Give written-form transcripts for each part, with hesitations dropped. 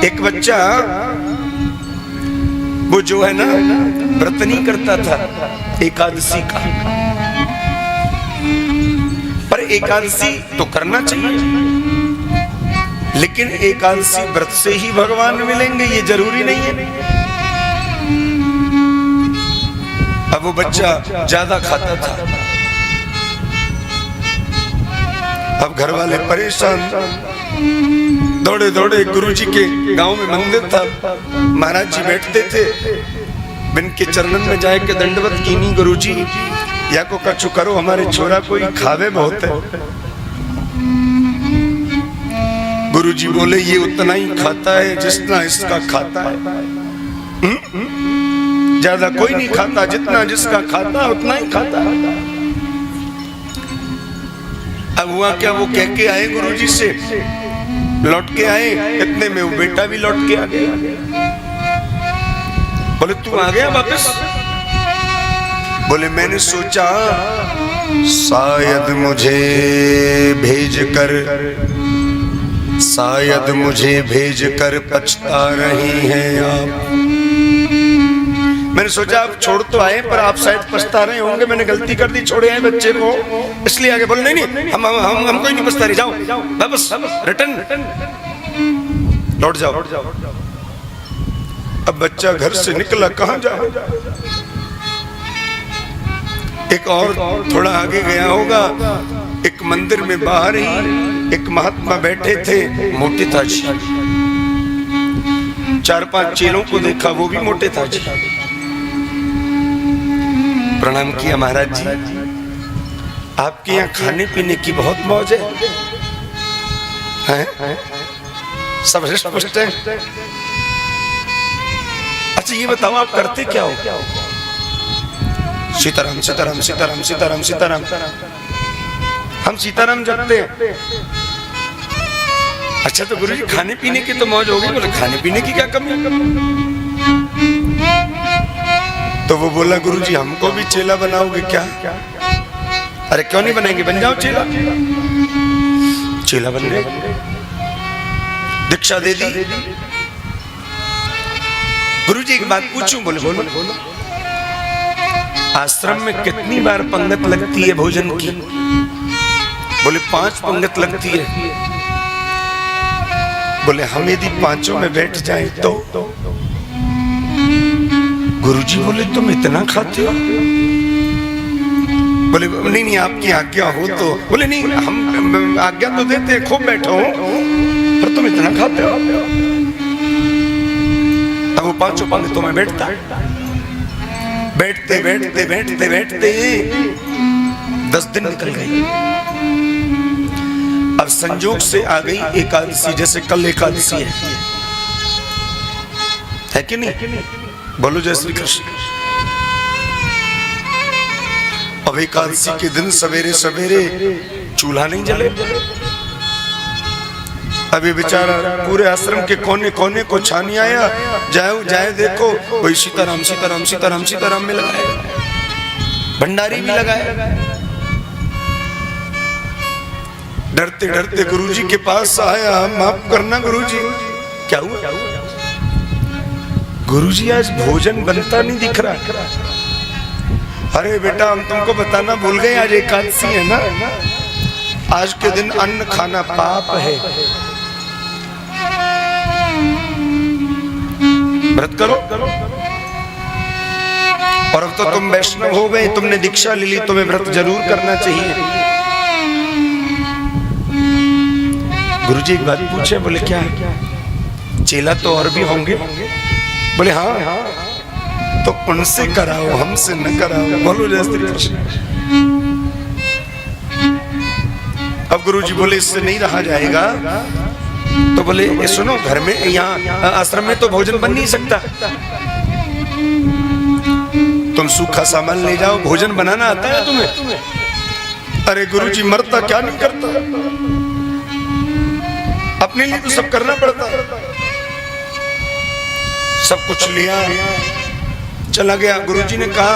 एक बच्चा वो जो है ना व्रत नहीं करता था एकादशी का, पर एकादशी तो करना चाहिए, लेकिन एकादशी व्रत से ही भगवान मिलेंगे ये जरूरी नहीं है। अब वो बच्चा ज्यादा खाता था, अब घर वाले परेशान, दौड़े दौड़े गुरुजी के गांव में मंदिर था, महाराज जी बैठते थे, बिन के चरणन में जाए के दंडवत कीनी गुरुजी या को कछु करो, हमारे छोरा कोई खावे बहुत है। गुरुजी बोले ये उतना ही खाता है जितना इसका खाता है, ज्यादा कोई नहीं खाता, जितना जिसका खाता उतना ही खाता है। अब हुआ क्या, वो कह के आए गुरुजी से, लौट के आए, इतने में वो बेटा भी लौट के आ गया। बोले तू आ गया वापस? बोले मैंने सोचा शायद मुझे भेज कर पछता रही हैं आप। मैंने सोचा आप छोड़ तो आए, पर आप शायद पछता रहे होंगे, मैंने गलती कर दी, छोड़े हैं बच्चे को, इसलिए आगे बोले नहीं हम कोई नहीं पछता रहे, जाओ वापस रिटर्न लौट जाओ। अब बच्चा घर से निकला, कहां जाए? एक और थोड़ा आगे गया होगा, एक मंदिर में बाहर ही एक महात्मा बैठे थे, मोटे ताजी, 4-5 चेलों को देखा, वो भी मोटे ताजी। प्रणाम किया, महाराज जी आपके यहाँ खाने पीने की बहुत मौज है? सब हृष्ट पुष्ट है? अच्छा ये बताओ आप करते क्या हो? सीताराम सीताराम सीताराम सीताराम सीताराम, हम सीताराम जपते हैं। अच्छा तो गुरुजी खाने पीने की तो मौज होगी। बोले खाने पीने की क्या कमी? तो वो बोला गुरुजी हमको भी चेला बनाओगे क्या? अरे क्यों नहीं बनाएंगे, बन जाओ चेला। चेला बन गए, दीक्षा दे दी। गुरुजी एक बात पूछूं? बोले बोलो। आश्रम में कितनी बार पंगत लगती है भोजन की? बोले 5 पंगत लगती है। बोले हम यदि 5 में बैठ जाए तो? गुरुजी बोले तुम इतना खाते हो? बोले नहीं आपकी आज्ञा हो तो। बोले नहीं हम आज्ञा तो देते हैं, खूब बैठो, पर तुम इतना खाते हो। अब वो 5 पंगतों में बैठता, बैठते बैठते बैठते बैठते 10 दिन निकल गए। अब संजोग से आ गई एकादशी, जैसे कल एकादशी है कि नहीं? बोलो जय श्री कृष्ण। अब एकादशी के दिन सवेरे सवेरे चूल्हा नहीं जले। अभी बेचारा पूरे आश्रम के कोने कोने को छानी आया, जाए देखो वही सीताराम सीताराम सीताराम सीताराम में लगाया, भंडारी भी लगाया। डरते डरते गुरुजी के पास आया, माफ करना गुरुजी। क्या हुआ? गुरुजी आज भोजन बनता नहीं दिख रहा। अरे बेटा हम तुमको बताना भूल गए, आज एकादशी है ना, आज के दिन अन्न खाना पाप है, व्रत करो। और अब तो तुम वैष्णव हो गए, तुमने दीक्षा ले ली, तुम्हें व्रत जरूर करना चाहिए। गुरुजी एक बात पूछे? बोले क्या? चेला तो और भी होंगे? बोले हाँ, तो उनसे कराओ, हमसे न कराओ। बोलो जय श्री कृष्ण। अब गुरुजी बोले इससे नहीं रहा जाएगा। तो बोले ये सुनो, घर में यहाँ आश्रम में तो भोजन बन नहीं सकता, तुम सूखा सामान ले जाओ, भोजन बनाना आता है तुम्हें? अरे गुरुजी मरता क्या नहीं करता, अपने लिए तो सब करना पड़ता। सब कुछ लिया, चला गया। गुरुजी ने कहा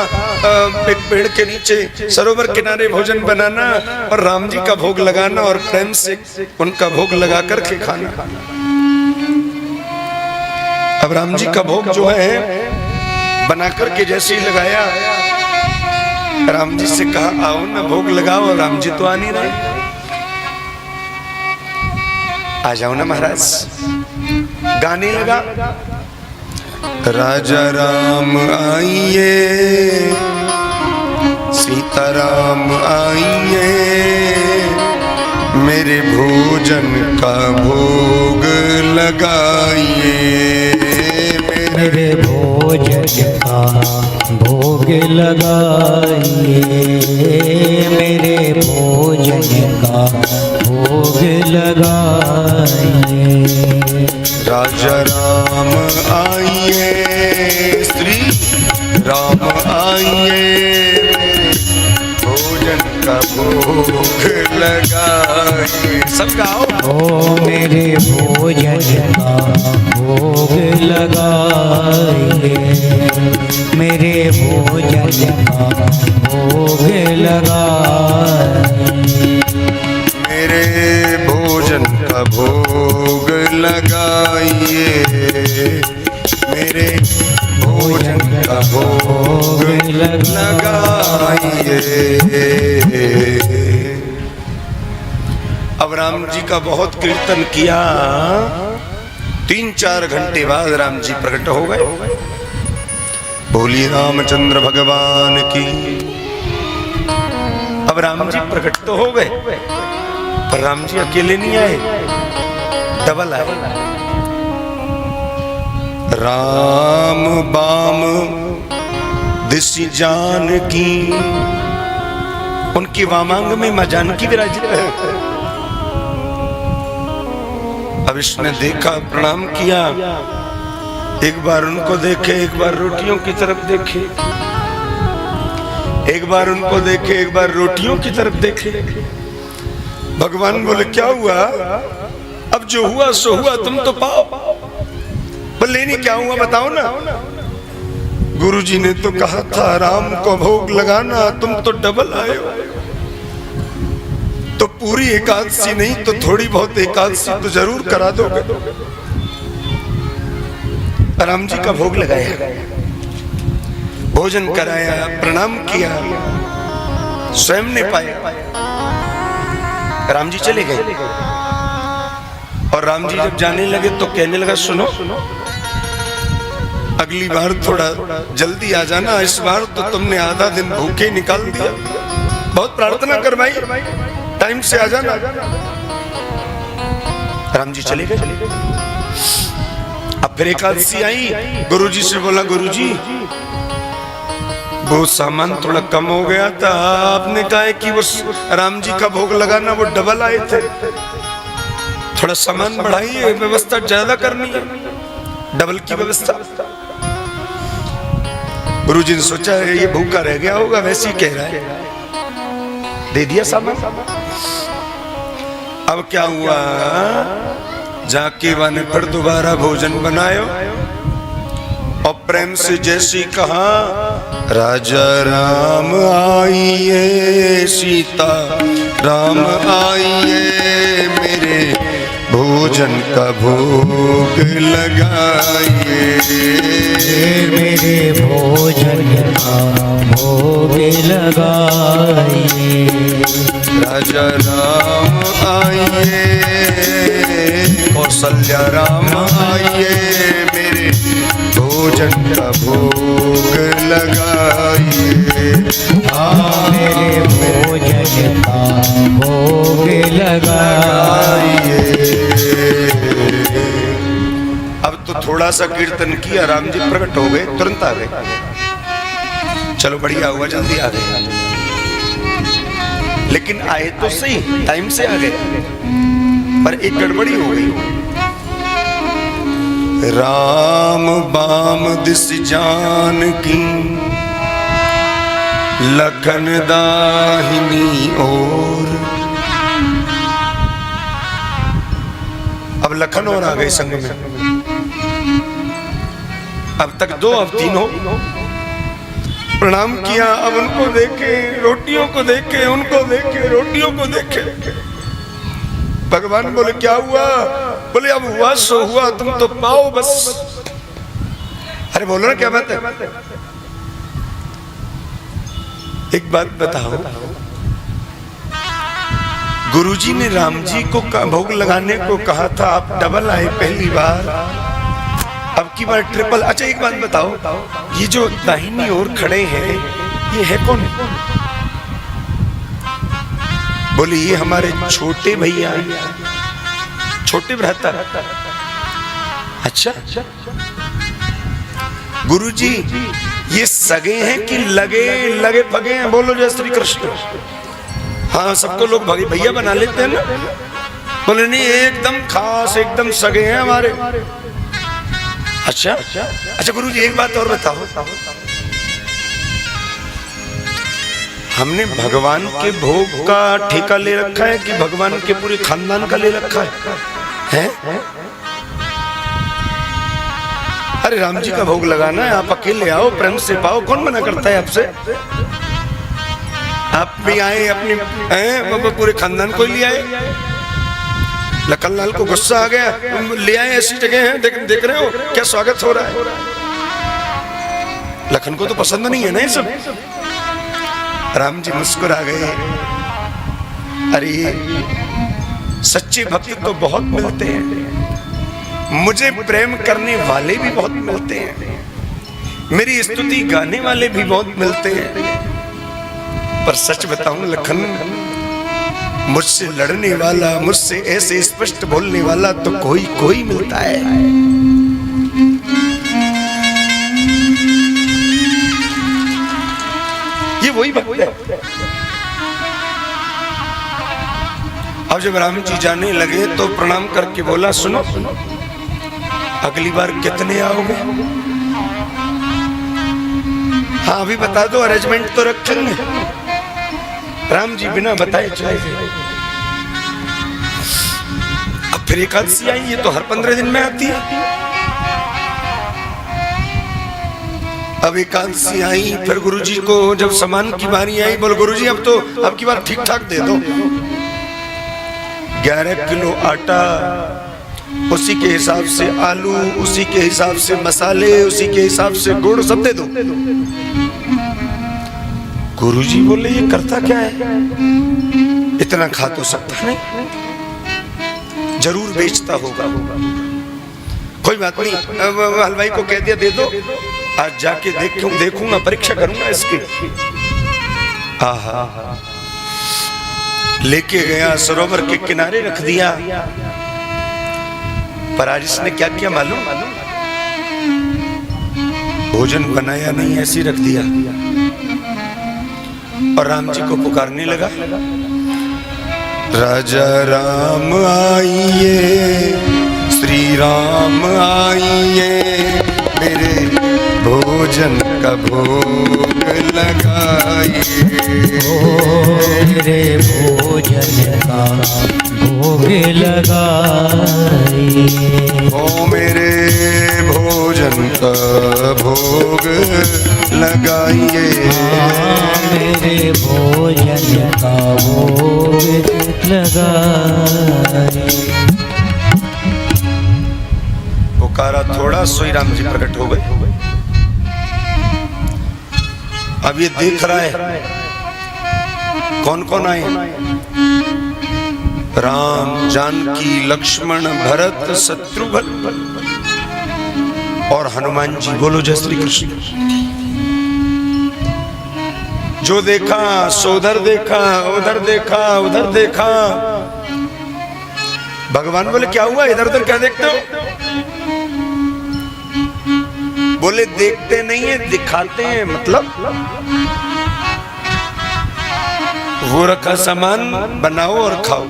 एक पेड़ के नीचे सरोवर किनारे भोजन बनाना और राम जी का भोग लगाना और प्रेम से उनका भोग लगा करके खाना। अब राम जी का भोग जो है बना करके जैसे ही लगाया, राम जी से कहा आओ ना भोग लगाओ। राम जी तो आ नहीं रहे। आ जाओ ना महाराज। गाने लगा, राजा राम आइए, सीता राम आइए, मेरे भोजन का भोग लगाइए, मेरे भोजन का भोग लगाइए, मेरे भोजन का भोग लगाइए। राजा राम आइए, श्री राम आइए, भोजन का भोग लगाइए। सब गाओ। ओ मेरे भोजन का भोग लगाइए, मेरे भोजन का भोग लगाइए, मेरे भोजन का भोग लगाइए, मेरे भोजन का भोग लगाइए। अब राम जी का बहुत कीर्तन किया। 3-4 घंटे बाद राम जी प्रकट हो गए। बोलिए रामचंद्र भगवान की। अब राम जी प्रकट तो हो गए, पर राम जी अकेले नहीं आए, डबल आए। राम बाम दिशि जानकी, उनकी वामांग में मां जानकी विराजित है। अब इसने देखा, प्रणाम किया, एक बार उनको देखे, एक बार रोटियों की तरफ देखे, एक बार उनको देखे, एक बार रोटियों की तरफ देखे। भगवान बोले क्या हुआ? अब जो हुआ सो हुआ, तुम तो पाओ। बोले नहीं, क्या हुआ बताओ ना। गुरुजी ने तो कहा था राम को भोग लगाना, तुम तो डबल आए हो। तो पूरी एकादशी नहीं तो थोड़ी बहुत एकादशी तो जरूर करा दोगे। राम जी का भोग लगाया, भोजन कराया, प्रणाम किया, स्वयं ने पाया। राम जी चले गए। और राम जी जब जाने लगे तो कहने लगा सुनो, अगली बार थोड़ा जल्दी आ जाना, इस बार तो तुमने आधा दिन भूखे निकाल दिया। बहुत प्रार्थना कर भाई, टाइम से आ जाना। राम जी चले गए। अब फिर एकादशी आई, गुरुजी से बोला गुरुजी वो सामान थोड़ा कम हो गया था, आपने कहा कि वो राम जी का भोग लगाना वो डबल आए थे, थोड़ा सामान बढ़ाइए, व्यवस्था ज्यादा करनी है, डबल की व्यवस्था। गुरुजी ने सोचा है ये भूखा रह गया होगा, वैसे ही कह रहा है, दे दिया सामान। अब क्या हुआ, जाके वन पर दोबारा भोजन बनायो और प्रेम से जैसी कहा राजा राम आइए, सीता राम आइए, मेरे भोजन का भोग लगाइए, मेरे भोजन का भोग लगाइए। राजा राम आइए, कौशल्या राम आइए, मेरे भोजन का भोग लगाइए, मेरे भोजन का भोग लगाइए। अब तो थोड़ा सा कीर्तन किया, राम जी प्रकट हो गए, तुरंत आ गए। चलो बढ़िया हुआ, जल्दी आ गए। लेकिन आए तो सही, टाइम से आ गए, पर एक गड़बड़ी हो गई। राम बाम दिस जानकी, लखन दाहिनी ओर। अब लखन और आ गए संग में। अब तक 2, अब 3 हो। प्रणाम किया, अब उनको देखे, रोटियों को देखे, उनको देखे, रोटियों को देखे। भगवान बोले क्या हुआ? बोले अब हुआ सो हुआ, तुम तो पाओ बस। अरे बोलो ना क्या बात है। एक बात बताओ, गुरुजी ने राम जी को भोग लगाने को कहा था, आप डबल आए पहली बार, अब की बार ट्रिपल। अच्छा एक बात बताओ, ये जो दाहिनी ओर खड़े हैं ये है कौन? बोले ये हमारे छोटे भैया, छोटे भ्राता। अच्छा गुरुजी ये सगे हैं कि लगे लगे पगे हैं? बोलो जय श्री कृष्ण। हाँ सबको लोग भैया बना लेते हैं ना। बोले नहीं एकदम खास, एकदम सगे हैं हमारे। अच्छा अच्छा गुरुजी एक बात और बताओ, हमने भगवान के भोग का ठेका ले रखा है कि भगवान के पूरे खानदान का ले रखा है? अरे राम जी का भोग लगाना है, आप अकेले आओ, प्रेम से पाओ, कौन मना करता है आपसे? आप भी आए अपने पूरे खानदान को ले आए। लखन लाल को गुस्सा आ गया, ले आए ऐसी जगह है, देख रहे हो क्या स्वागत हो रहा है। लखन को तो पसंद नहीं है ना ये सब। राम जी मुस्कुरा गए। अरे सच्चे भक्त तो बहुत मिलते हैं, मुझे प्रेम करने वाले भी बहुत मिलते हैं, मेरी स्तुति गाने वाले भी बहुत मिलते हैं, पर सच बताऊं लखन, मुझसे लड़ने वाला, मुझसे ऐसे स्पष्ट बोलने वाला तो कोई मिलता है। ये वही भक्त है। अब जब राम जी जाने लगे तो प्रणाम करके बोला, सुनो अगली बार कितने आओगे? हाँ अभी बता दो, अरेंजमेंट तो रखेंगे। राम जी बिना बताए चले गए। अब फिर एकादशी आई, ये तो हर 15 दिन में आती है। अब एकादशी आई, फिर गुरुजी को जब सामान की बारी आई, बोल गुरुजी अब की बार ठीक ठाक दे दो। 11 किलो आटा, उसी के हिसाब से आलू, उसी के हिसाब से मसाले, उसी के हिसाब से गुड़, सब दे दो। गुरुजी बोले ये करता क्या है, इतना खा तो सकता नहीं, जरूर बेचता होगा। कोई बात नहीं, हलवाई को कह दिया दे दो, आज जाके देखूंगा, परीक्षा करूंगा इसकी। आहा, लेके गया, सरोवर के किनारे रख दिया। पर आज इसने क्या किया मालूम? भोजन बनाया नहीं, ऐसे रख दिया और राम जी को पुकारने लगा, राजा राम आइए, श्री राम आइए, मेरे भोजन का भोग लगाइए। मेरे भोजन का भोग लगाइए। ओ मेरे भोजन का भोग लगाइए। मेरे भोजन का भोग लगाइए। पुकारा थोड़ा, सोई राम जी प्रकट हो गए। अब ये देख रहा है कौन कौन आए, राम, जानकी, लक्ष्मण, भरत, शत्रुघ्न और हनुमान जी। बोलो जय श्री कृष्ण। जो देखा सो उधर देखा, उधर देखा, उधर देखा। भगवान बोले क्या हुआ, इधर उधर क्या देखते हो? बोले देखते नहीं है, दिखाते हैं। मतलब वो रखा सामान, बनाओ और खाओ।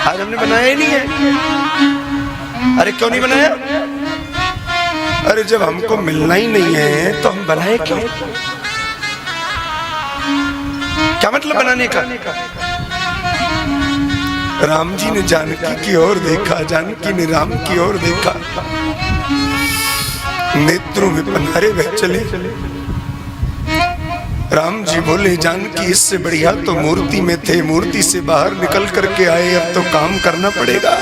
आज हमने बनाया ही नहीं है। अरे क्यों नहीं बनाया? अरे जब हमको मिलना ही नहीं है तो हम बनाए क्यों? क्या मतलब बनाने का? राम जी ने जानकी की ओर देखा, जानकी ने राम की ओर देखा, नेत्रों में पनारे बह चले। राम जी बोले, जानकी इससे बढ़िया तो मूर्ति में थे, मूर्ति से बाहर निकल करके आए, अब तो काम करना पड़ेगा।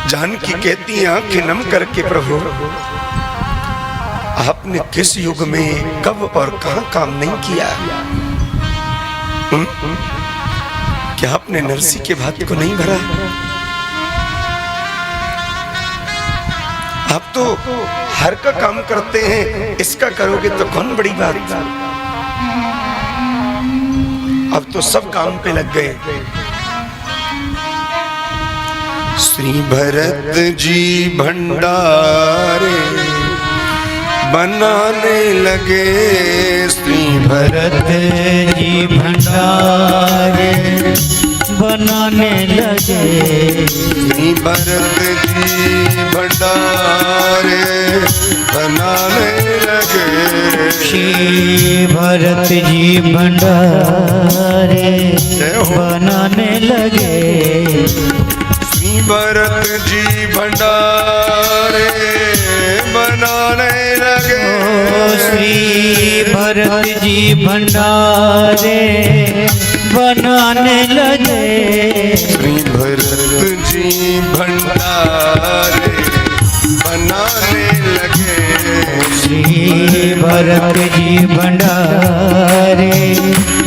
जानकी कहती हैं आंखें नम करके, प्रभु आपने किस युग में कब और कहां काम नहीं किया? क्या आपने नरसी के भात को नहीं भरा? आप तो हर का काम करते हैं, इसका करोगे तो कौन बड़ी बात। अब तो सब काम पे लग गए। श्री भरत जी भंडारे बनाने लगे, श्री भरत जी भंडारे बनाने लगे, श्री भरत जी भंडारे बनाने लगे, श्री भरत जी भंडारे बनाने लगे, श्री भरत जी भंडारे बनाने लगे, श्री भरत जी भंडारे बनाने लगे, श्री भरत जी भंडारे बनाने लगे, श्री भरत जी भंडारे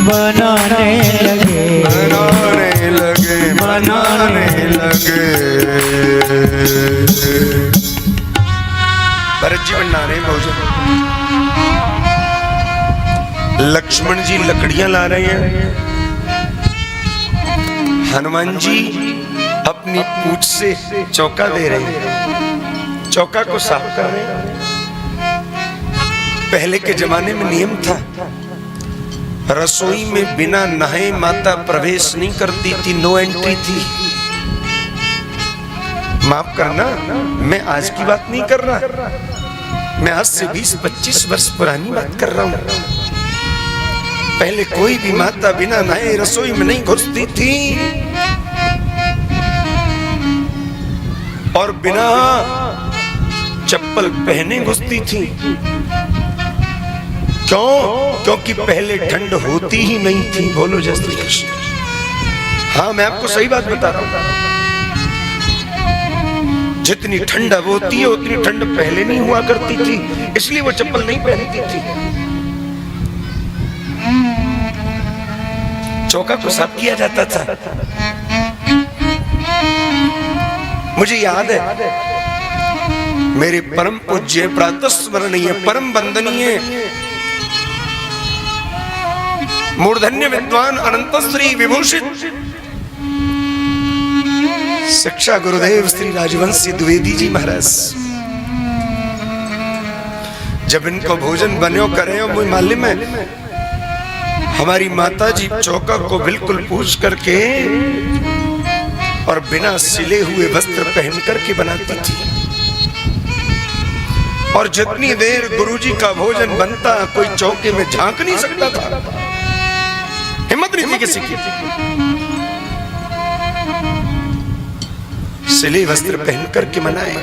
बनाने लगे, बनाने लगे, बनाने लगे। भरत जी भंडारे भोजन। लक्ष्मण जी लकड़ियां ला रहे हैं, हनुमान जी अपनी पूंछ से चौका दे रहे हैं, चौका को साफ कर रहे हैं। पहले के जमाने में नियम था, रसोई में बिना नहाए माता प्रवेश नहीं करती थी, नो एंट्री थी। माफ करना, मैं आज की बात नहीं कर रहा, मैं आज से 20-25 वर्ष पुरानी बात कर रहा हूं। पहले कोई भी माता बिना नहाए रसोई में नहीं घुसती थी और बिना चप्पल पहने घुसती थी। क्यों? क्योंकि पहले ठंड होती ही नहीं थी। बोलो जय श्री कृष्ण। हाँ, मैं आपको सही बात बता रहा हूं। जितनी ठंड अब होती है उतनी ठंड पहले नहीं हुआ करती थी, इसलिए वो चप्पल नहीं पहनती थी। चौका को साफ किया जाता था। मुझे याद है, मेरे परम पूज्य प्रातस्मरणीय परम वंदनीय मूर्धन्य विद्वान अनंत श्री विभूषित शिक्षा गुरुदेव श्री राजवंशी द्विवेदी जी महाराज, जब इनको भोजन बनो करे, मुझे मालूम है हमारी माता जी चौका को बिल्कुल पूछ करके और बिना सिले हुए वस्त्र पहन करके बनाती थी। और जितनी देर गुरुजी का भोजन बनता, कोई चौके में झांक नहीं सकता था, हिम्मत नहीं थी किसी की। सिले वस्त्र पहन करके मनाए।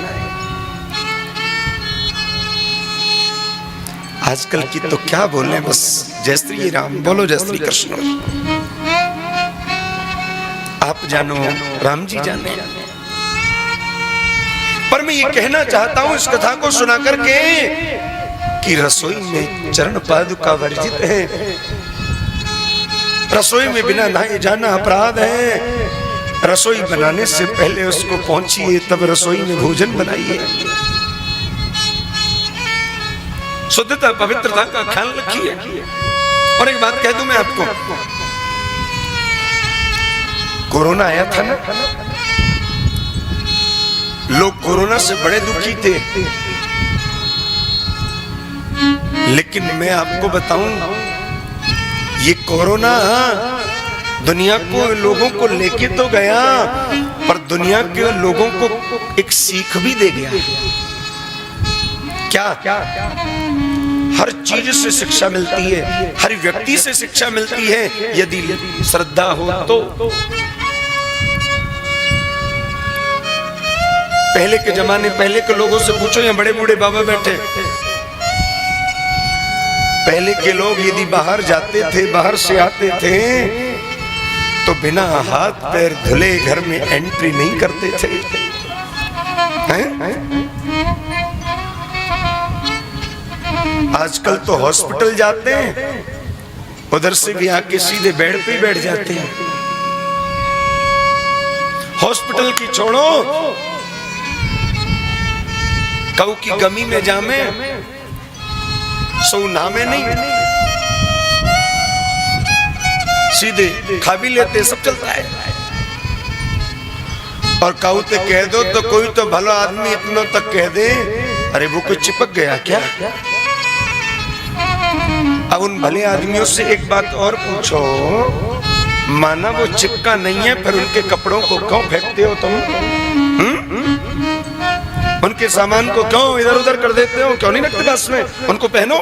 आजकल की तो क्या बोले, बस जय श्री राम बोलो, जय श्री कृष्ण। आप जानो, राम जी जाने। पर मैं ये कहना चाहता हूं इस कथा को सुना करके कि रसोई में चरण पादुका वर्जित है। रसोई में बिना नहाए जाना अपराध है। रसोई बनाने से पहले उसको पहुंचिए, तब रसोई में भोजन बनाइए। शुद्धता पवित्रता का ख्याल रखिए। और एक बात कह दूं मैं आपको, कोरोना आया था ना, लोग कोरोना से बड़े दुखी थे, लेकिन मैं आपको बताऊं, ये कोरोना दुनिया को लोगों को लेके तो गया, पर दुनिया के लोगों को एक सीख भी दे गया। क्या? हर चीज से शिक्षा मिलती है, हर व्यक्ति से शिक्षा मिलती है, यदि श्रद्धा हो तो। पहले के जमाने, पहले के लोगों से पूछो, यहाँ बड़े बूढ़े बाबा बैठे, पहले के लोग यदि बाहर जाते थे, बाहर से आते थे, तो बिना हाथ पैर धुले घर में एंट्री नहीं करते थे। हैं? आजकल तो हॉस्पिटल जाते हैं, उधर से भी आके सीधे बेड पे बैठ जाते हैं। हॉस्पिटल की छोड़ो, कऊ की गमी में जामे सो नामे नहीं, सीधे खा भी लेते, सब चलता है। और काऊ ते कह दो तो कोई तो भला आदमी इतना तक कह दे, अरे वो कोई चिपक गया क्या? अब उन भले आदमियों से एक बात और पूछो, माना वो चिपका नहीं है, फिर उनके कपड़ों को क्यों फेंकते हो तुम? उनके सामान को क्यों इधर उधर कर देते हो? क्यों नहीं रखते बस में? उनको पहनो,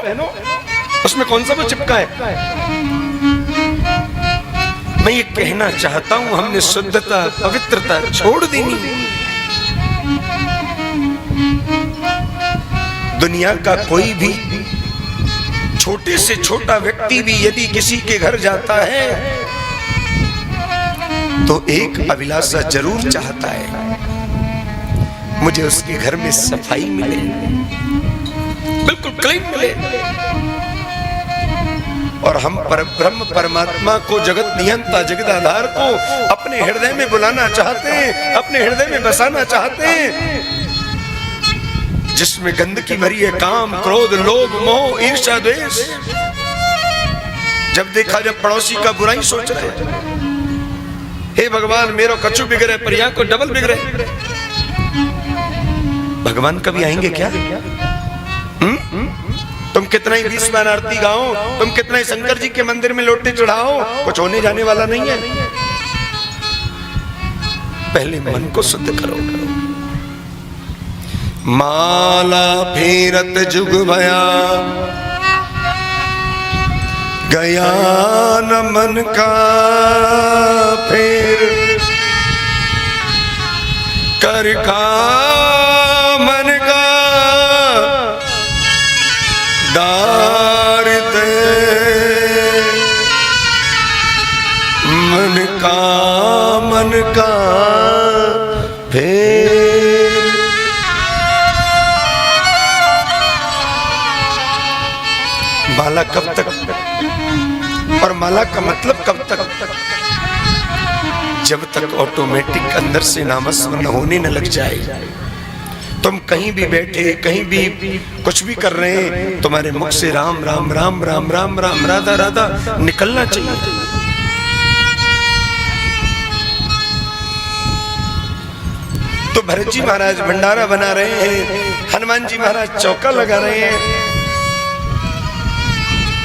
उसमें कौन सा वो चिपका है? मैं ये कहना चाहता हूं, हमने शुद्धता पवित्रता छोड़ देनी। दुनिया का कोई भी छोटे से छोटा व्यक्ति भी यदि किसी के घर जाता है तो एक अभिलाषा जरूर चाहता है, मुझे उसके घर में सफाई मिले, बिल्कुल क्लीन मिले। और हम परब्रह्म परमात्मा को, जगत नियंता जगदाधार को अपने हृदय में बुलाना चाहते हैं, अपने हृदय में बसाना चाहते हैं, जिसमें गंदगी भरी है काम, क्रोध, लोभ, मोह, ईर्ष्या, द्वेष। जब देखा जब पड़ोसी का बुराई सोच रहे, हे भगवान मेरो कछु बिगड़े पर यहाँ को डबल बिगड़े। भगवान कभी आएंगे क्या? तुम कितना ही 20 बार आरती गाओ, तुम कितना ही शंकर जी के मंदिर में लोटे चढ़ाओ, कुछ होने जाने वाला नहीं है। पहले मन को शुद्ध करो। माला फेरत जुग भया, गया न मन का फेर, कर का मन का दार दे, मन का फेर। माला कब तक? और माला का मतलब कब तक? जब तक ऑटोमेटिक अंदर से नामस्मरण होने न लग जाए। तुम कहीं भी बैठे, कहीं भी कुछ भी कर रहे हैं, तुम्हारे मुख से राम राम राम राम राम राम राधा राधा निकलना चाहिए। तो भरत जी महाराज भंडारा बना रहे हैं, हनुमान जी महाराज चौका लगा रहे हैं,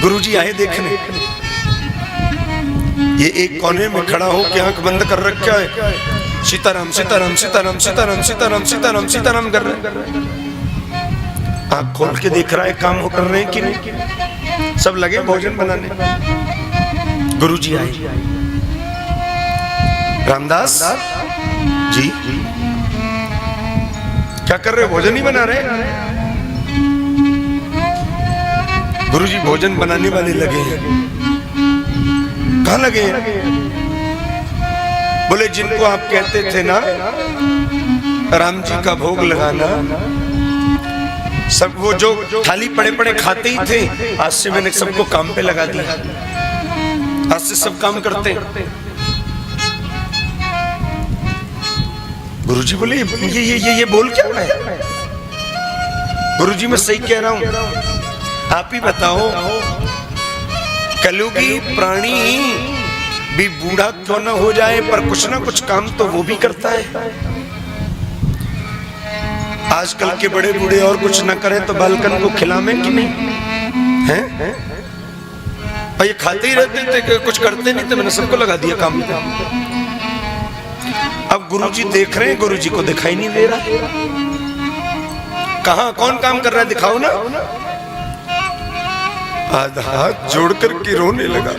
गुरुजी आए देखने। ये एक कोने में खड़ा हो के आंख बंद कर रखा है, सीताराम सीताराम सीताराम सीताराम सीताराम सीताराम सीताराम कर रहे हैं। आंख खोल के देख रहा है काम हो कर रहे हैं कि नहीं। सब लगे भोजन बनाने। गुरुजी आए, रामदास जी क्या कर रहे हो? भोजन ही बना रहे? गुरुजी भोजन बनाने वाले लगे हैं। कहाँ लगे हैं? बोले जिनको आप कहते थे ना राम जी का भोग लगाना, सब वो जो थाली पड़े पड़े खाते ही थे, आज से मैंने सबको काम पे लगा दिया, आज से सब काम करते। गुरुजी बोले ये बोल क्या रहा है? गुरुजी मैं सही कह रहा हूं, आप ही बताओ, कलयुगी प्राणी भी बूढ़ा क्यों ना हो जाए पर कुछ ना कुछ काम तो वो भी करता है। आजकल के बड़े बूढ़े और कुछ ना करें तो बालकन को खिलावें कि नहीं हैं? और ये खाते ही रहते थे, कुछ करते नहीं थे, मैंने सबको लगा दिया काम पे। अब गुरुजी देख रहे हैं, गुरुजी को दिखाई नहीं दे रहा। कहां कौन काम कर रहा है दिखाओ ना। आधा हाथ जोड़ करके रोने लगा,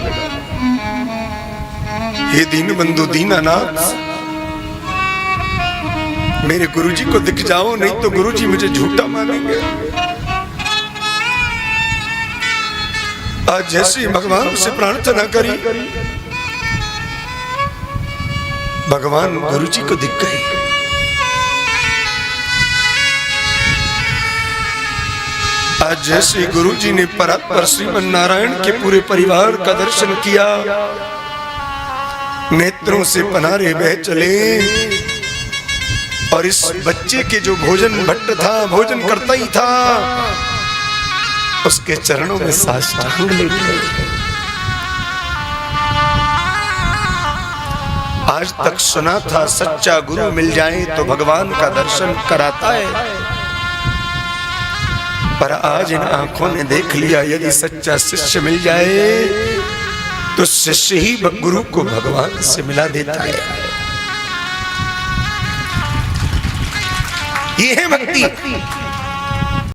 हे दीन बंधु दीनानाथ, मेरे गुरुजी को दिख जाओ, नहीं तो गुरुजी मुझे झूठा मानेंगे। आज जैसे भगवान से प्रार्थना करी, भगवान गुरुजी को दिख गए। आज जैसे गुरु जी ने परात्पर श्रीमन नारायण के पूरे परिवार का दर्शन किया, नेत्रों से पनारे बह चले और इस बच्चे के जो भोजन भट्ट था, भोजन करता ही था, उसके चरणों में साष्टांग लेट गए। आज तक सुना था सच्चा गुरु मिल जाए तो भगवान का दर्शन कराता है, पर आज इन आंखों ने देख लिया यदि सच्चा शिष्य मिल जाए तो शिष्य ही गुरु को भगवान से मिला देता है। ये है भक्ति।